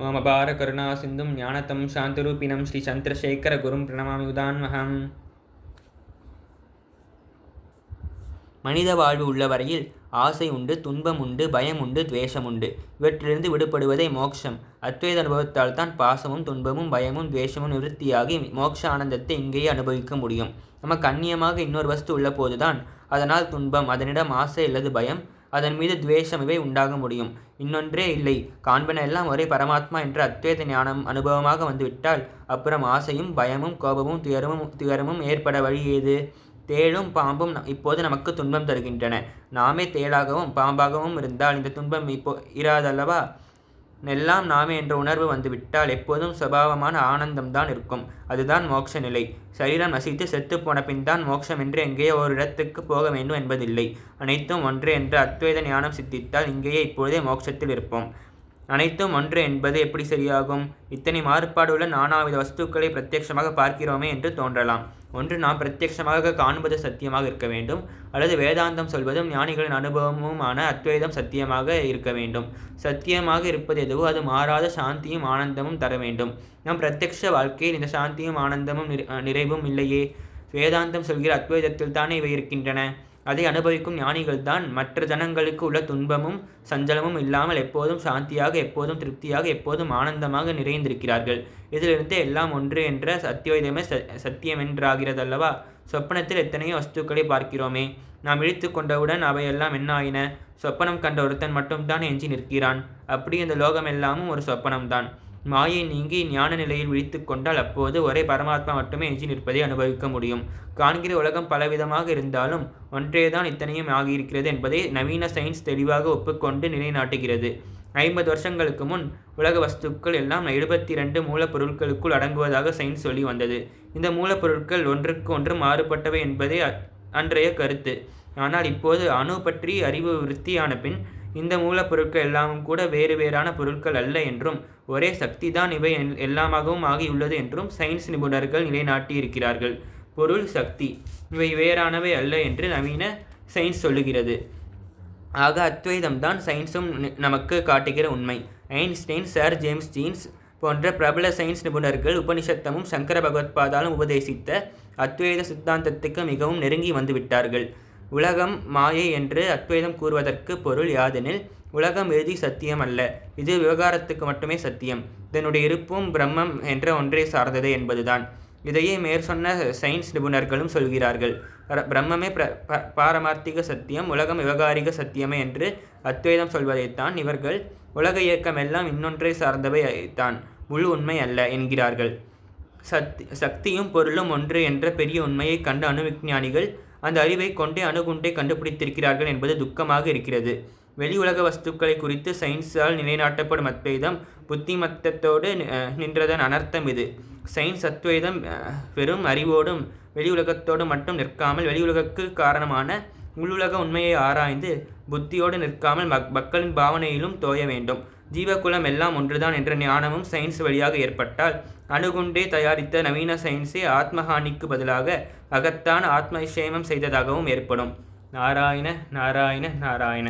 ஓம் அபார கருணா சிந்தும் ஞானதம் சாந்தரூபிணம் ஸ்ரீ சந்திரசேகர குரும் பிரணமாமி உதான்மகம். மனித வாழ்வு உள்ள வரையில் ஆசை உண்டு, துன்பம் உண்டு, பயம் உண்டு, துவேஷம் உண்டு. இவற்றிலிருந்து விடுபடுவதே மோட்சம். அத்வைத அனுபவத்தால் தான் பாசமும் துன்பமும் பயமும் துவேஷமும் நிவர்த்தியாகி மோட்ச ஆனந்தத்தை இங்கேயே அனுபவிக்க முடியும். நமக்கு அந்நியமாக இன்னொரு வஸ்து உள்ள போதுதான் அதனால் துன்பம், அதனிடம் ஆசை அல்லது பயம், அதன் மீது துவேஷம் இவை உண்டாக முடியும். இன்னொன்றே இல்லை, காண்பன எல்லாம் ஒரே பரமாத்மா என்ற அத்வைத ஞானம் அனுபவமாக வந்துவிட்டால் அப்புறம் ஆசையும் பயமும் கோபமும் துயரமும் ஏற்பட வழி ஏது? தேளும் பாம்பும் இப்போது நமக்கு துன்பம் தருகின்றன. நாமே தேளாகவும் பாம்பாகவும் இருந்தால் இந்த துன்பம் இப்போ இராதல்லவா? எல்லாம் நாமே என்ற உணர்வு வந்துவிட்டால் எப்போதும் சுபாவமான ஆனந்தம்தான் இருக்கும். அதுதான் மோட்ச நிலை. சரீரம் நசித்து செத்து போன பின் தான் மோட்சம் என்று எங்கேயோ ஒரு இடத்துக்கு போக வேண்டும் என்பதில்லை. அனைத்தும் ஒன்று என்ற அத்வைத ஞானம் சித்தித்தால் இங்கேயே இப்பொழுதே மோட்சத்தில் இருப்போம். அனைத்தும் ஒன்று என்பது எப்படி சரியாகும்? இத்தனை மாறுபாடுள்ள நானாவித வஸ்துக்களை பிரத்யட்சமாக பார்க்கிறோமே என்று தோன்றலாம். ஒன்று, நாம் பிரத்யட்சமாக காண்பது சத்தியமாக இருக்க வேண்டும், அல்லது வேதாந்தம் சொல்வதும் ஞானிகளின் அனுபவமுமான அத்வைதம் சத்தியமாக இருக்க வேண்டும். சத்தியமாக இருப்பது எதுவோ அது மாறாத சாந்தியும் ஆனந்தமும் தர வேண்டும். நம் பிரத்யட்ச வாழ்க்கையில் இந்த சாந்தியும் ஆனந்தமும் நிறைவும் இல்லையே. வேதாந்தம் சொல்கிற அத்வைதத்தில் தானே இவை இருக்கின்றன. அதை அனுபவிக்கும் ஞானிகள்தான் மற்ற ஜனங்களுக்கு உள்ள துன்பமும் சஞ்சலமும் இல்லாமல் எப்போதும் சாந்தியாக, எப்போதும் திருப்தியாக, எப்போதும் ஆனந்தமாக நிறைந்திருக்கிறார்கள். இதிலிருந்தே எல்லாம் ஒன்று என்ற அத்வைதமே சத்தியமென்றாகிறதல்லவா? சொப்பனத்தில் எத்தனையோ வஸ்துக்களை பார்க்கிறோமே. நாம் இழித்து கொண்டவுடன் அவையெல்லாம் என்ன ஆயின? சொப்பனம் கண்ட ஒருத்தன் மட்டும்தான் எஞ்சி நிற்கிறான். அப்படி இந்த லோகம் எல்லாமும் ஒரு சொப்பனம்தான். மாயை நீங்கி ஞான நிலையில் விழித்து கொண்டால் அப்போது ஒரே பரமாத்மா மட்டுமே எஞ்சி நிற்பதை அனுபவிக்க முடியும். காண்கிற உலகம் பலவிதமாக இருந்தாலும் ஒன்றேதான் இத்தனையும் ஆகியிருக்கிறது என்பதை நவீன சயின்ஸ் தெளிவாக ஒப்புக்கொண்டு நிலைநாட்டுகிறது. 50 வருஷங்களுக்கு முன் உலக வஸ்துக்கள் எல்லாம் 72 மூலப்பொருட்களுக்குள் அடங்குவதாக சயின்ஸ் சொல்லி வந்தது. இந்த மூலப்பொருட்கள் ஒன்றுக்கு ஒன்று மாறுபட்டவை என்பதே அன்றைய கருத்து. ஆனால் இப்போது அணு பற்றி அறிவு விருத்தியான பின் இந்த மூலப்பொருட்கள் எல்லாமும் கூட வேறு வேறான பொருட்கள் அல்ல என்றும் ஒரே சக்தி தான் இவை எல்லாமாகவும் ஆகியுள்ளது என்றும் சயின்ஸ் நிபுணர்கள் நிலைநாட்டியிருக்கிறார்கள். பொருள், சக்தி இவை வேறானவை அல்ல என்று நவீன சயின்ஸ் சொல்லுகிறது. ஆக அத்வைதம்தான் சயின்ஸும் நமக்கு காட்டுகிற உண்மை. ஐன்ஸ்டைன், சர் ஜேம்ஸ் ஜீன்ஸ் போன்ற பிரபல சயின்ஸ் நிபுணர்கள் உபனிஷத்தமும் சங்கர பகவத்பாதாலும் உபதேசித்த அத்வைத சித்தாந்தத்துக்கு மிகவும் நெருங்கி வந்துவிட்டார்கள். உலகம் மாயை என்று அத்வைதம் கூறுவதற்கு பொருள் யாதெனில், உலகம் எழுதி சத்தியம் அல்ல, இது விவகாரத்துக்கு மட்டுமே சத்தியம், இதனுடைய இருப்பும் பிரம்மம் என்ற ஒன்றே சார்ந்தது என்பதுதான். இதையே மேற்சொன்ன சயின்ஸ் நிபுணர்களும் சொல்கிறார்கள். பிரம்மமே பாரமார்த்திக சத்தியம், உலகம் விவகாரிக சத்தியமே என்று அத்வைதம் சொல்வதைத்தான் இவர்கள் உலக இயக்கம் எல்லாம் இன்னொன்றை சார்ந்தவை தான், முழு உண்மை அல்ல என்கிறார்கள். சக்தியும் பொருளும் ஒன்று என்ற பெரிய உண்மையை கண்ட அணுவிஞ்ஞானிகள் அந்த அறிவை கொண்டே அணுகுண்டை கண்டுபிடித்திருக்கிறார்கள் என்பது துக்கமாக இருக்கிறது. வெளி உலக வஸ்துக்களை குறித்து சயின்ஸால் நிலைநாட்டப்படும் அத்வைதம் புத்திமத்தத்தோடு நின்றதன் அனர்த்தம் இது. சயின்ஸ் அத்வைதம் வெறும் அறிவோடும் வெளி உலகத்தோடு மட்டும் நிற்காமல் வெளியுலகுக்கு காரணமான உள்ளுலக உண்மையை ஆராய்ந்து புத்தியோடு நிற்காமல் மக்களின் பாவனையிலும் தோய வேண்டும். ஜீவகுலம் எல்லாம் ஒன்றுதான் என்ற ஞானமும் சயின்ஸ் வழியாக ஏற்பட்டால் அணுகுண்டே தயாரித்த நவீன சயின்ஸே ஆத்மஹானிக்கு பதிலாக அகத்தான ஆத்ம விஷயமம் செய்ததாகவும் ஏற்படும். நாராயண நாராயண நாராயண.